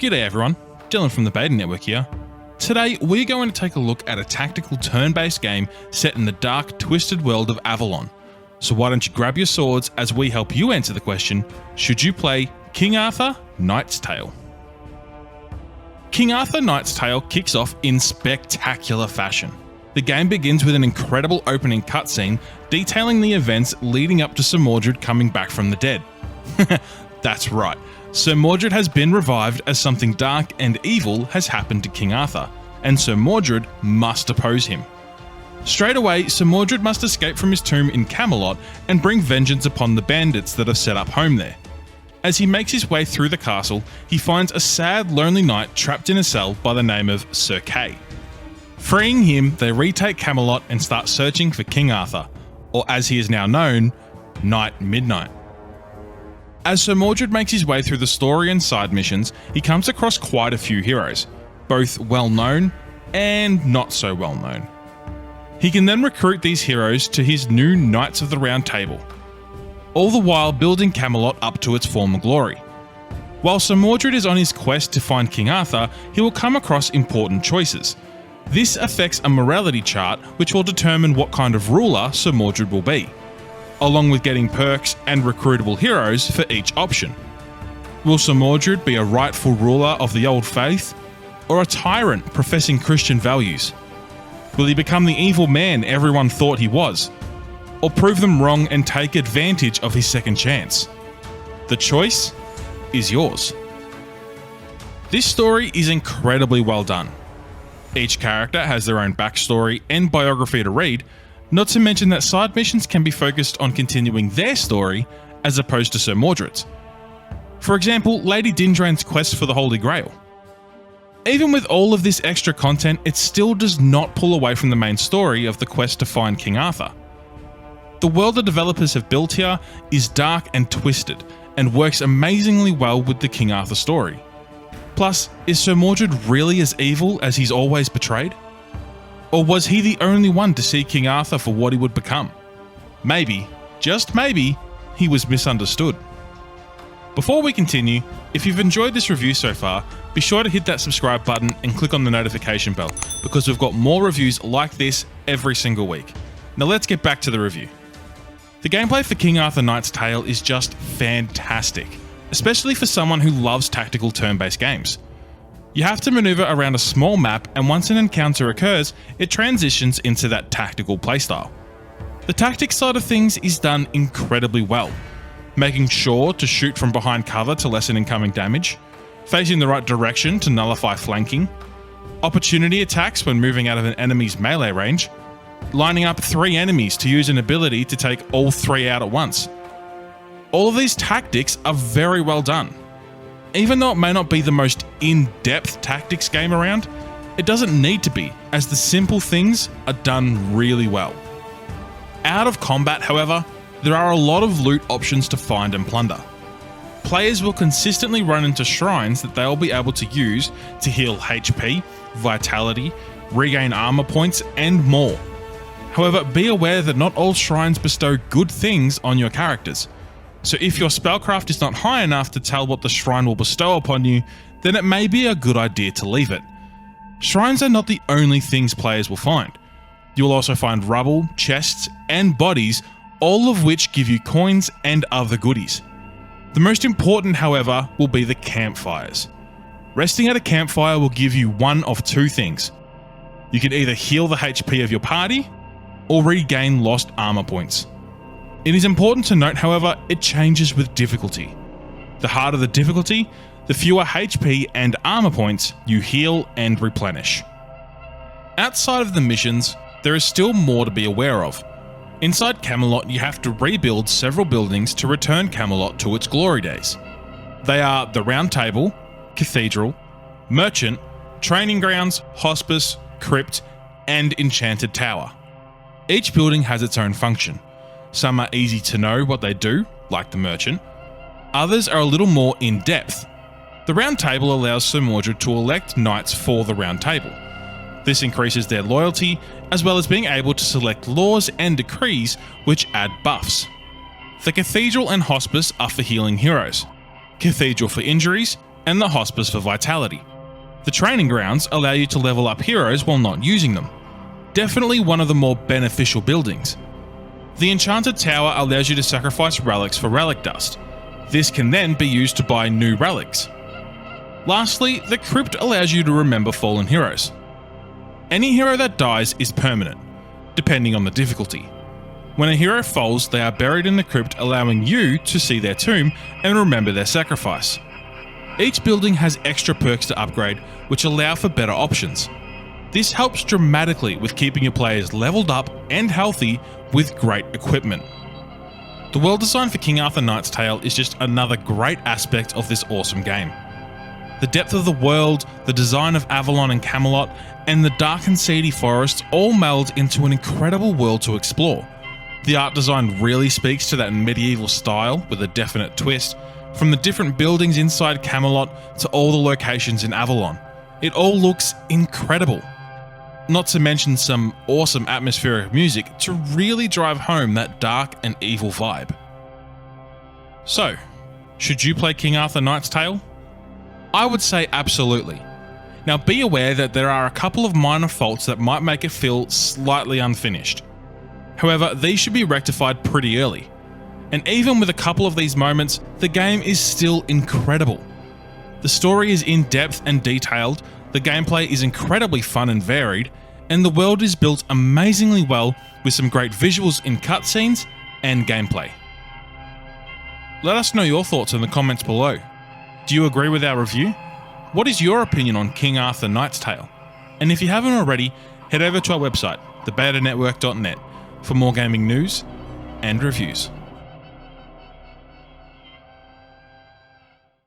G'day everyone, Dylan from the Beta Network here. Today we're going to take a look at a tactical turn-based game set in the dark, twisted world of Avalon. So why don't you grab your swords as we help you answer the question, should you play King Arthur Knight's Tale? King Arthur Knight's Tale kicks off in spectacular fashion. The game begins with an incredible opening cutscene detailing the events leading up to Sir Mordred coming back from the dead. That's right, Sir Mordred has been revived as something dark and evil has happened to King Arthur, and Sir Mordred must oppose him. Straight away, Sir Mordred must escape from his tomb in Camelot and bring vengeance upon the bandits that have set up home there. As he makes his way through the castle, he finds a sad, lonely knight trapped in a cell by the name of Sir Kay. Freeing him, they retake Camelot and start searching for King Arthur, or as he is now known, Knight Midnight. As Sir Mordred makes his way through the story and side missions, he comes across quite a few heroes, both well known and not so well known. He can then recruit these heroes to his new Knights of the Round Table, all the while building Camelot up to its former glory. While Sir Mordred is on his quest to find King Arthur, he will come across important choices. This affects a morality chart which will determine what kind of ruler Sir Mordred will be, along with getting perks and recruitable heroes for each option. Will Sir Mordred be a rightful ruler of the old faith, or a tyrant professing Christian values? Will he become the evil man everyone thought he was, or prove them wrong and take advantage of his second chance? The choice is yours. This story is incredibly well done. Each character has their own backstory and biography to read, not to mention that side missions can be focused on continuing their story as opposed to Sir Mordred's. For example, Lady Dindrane's quest for the Holy Grail. Even with all of this extra content, it still does not pull away from the main story of the quest to find King Arthur. The world the developers have built here is dark and twisted, and works amazingly well with the King Arthur story. Plus, is Sir Mordred really as evil as he's always portrayed? Or was he the only one to see King Arthur for what he would become? Maybe, just maybe, he was misunderstood. Before we continue, if you've enjoyed this review so far, be sure to hit that subscribe button and click on the notification bell, because we've got more reviews like this every single week. Now let's get back to the review. The gameplay for King Arthur Knight's Tale is just fantastic, especially for someone who loves tactical turn-based games. You have to maneuver around a small map, and once an encounter occurs, it transitions into that tactical playstyle. The tactics side of things is done incredibly well, making sure to shoot from behind cover to lessen incoming damage, facing the right direction to nullify flanking, opportunity attacks when moving out of an enemy's melee range, lining up 3 enemies to use an ability to take all 3 out at once. All of these tactics are very well done. Even though it may not be the most in-depth tactics game around, it doesn't need to be, as the simple things are done really well. Out of combat, however, there are a lot of loot options to find and plunder. Players will consistently run into shrines that they will be able to use to heal HP, vitality, regain armor points, and more. However, be aware that not all shrines bestow good things on your characters. So if your spellcraft is not high enough to tell what the shrine will bestow upon you, then it may be a good idea to leave it. Shrines are not the only things players will find. You will also find rubble, chests, and bodies, all of which give you coins and other goodies. The most important, however, will be the campfires. Resting at a campfire will give you one of 2 things. You can either heal the HP of your party, or regain lost armor points. It is important to note, however, it changes with difficulty. The harder the difficulty, the fewer HP and armor points you heal and replenish. Outside of the missions, there is still more to be aware of. Inside Camelot, you have to rebuild several buildings to return Camelot to its glory days. They are the Round Table, Cathedral, Merchant, Training Grounds, Hospice, Crypt, and Enchanted Tower. Each building has its own function. Some are easy to know what they do, like the Merchant. Others are a little more in-depth. The Round Table allows Sir Mordred to elect knights for the Round Table. This increases their loyalty, as well as being able to select laws and decrees which add buffs. The Cathedral and Hospice are for healing heroes, Cathedral for injuries, and the Hospice for Vitality. The training grounds allow you to level up heroes while not using them. Definitely one of the more beneficial buildings. The Enchanted Tower allows you to sacrifice relics for relic dust. This can then be used to buy new relics. Lastly, the Crypt allows you to remember fallen heroes. Any hero that dies is permanent, depending on the difficulty. When a hero falls, they are buried in the Crypt, allowing you to see their tomb and remember their sacrifice. Each building has extra perks to upgrade, which allow for better options. This helps dramatically with keeping your players leveled up and healthy with great equipment. The world design for King Arthur Knight's Tale is just another great aspect of this awesome game. The depth of the world, the design of Avalon and Camelot, and the dark and seedy forests all meld into an incredible world to explore. The art design really speaks to that medieval style with a definite twist, from the different buildings inside Camelot to all the locations in Avalon. It all looks incredible. Not to mention some awesome atmospheric music to really drive home that dark and evil vibe. So, should you play King Arthur Knight's Tale? I would say absolutely. Now be aware that there are a couple of minor faults that might make it feel slightly unfinished. However, these should be rectified pretty early. And even with a couple of these moments, the game is still incredible. The story is in depth and detailed, the gameplay is incredibly fun and varied, and the world is built amazingly well with some great visuals in cutscenes and gameplay. Let us know your thoughts in the comments below. Do you agree with our review? What is your opinion on King Arthur Knight's Tale? And if you haven't already, head over to our website, thebetanetwork.net, for more gaming news and reviews.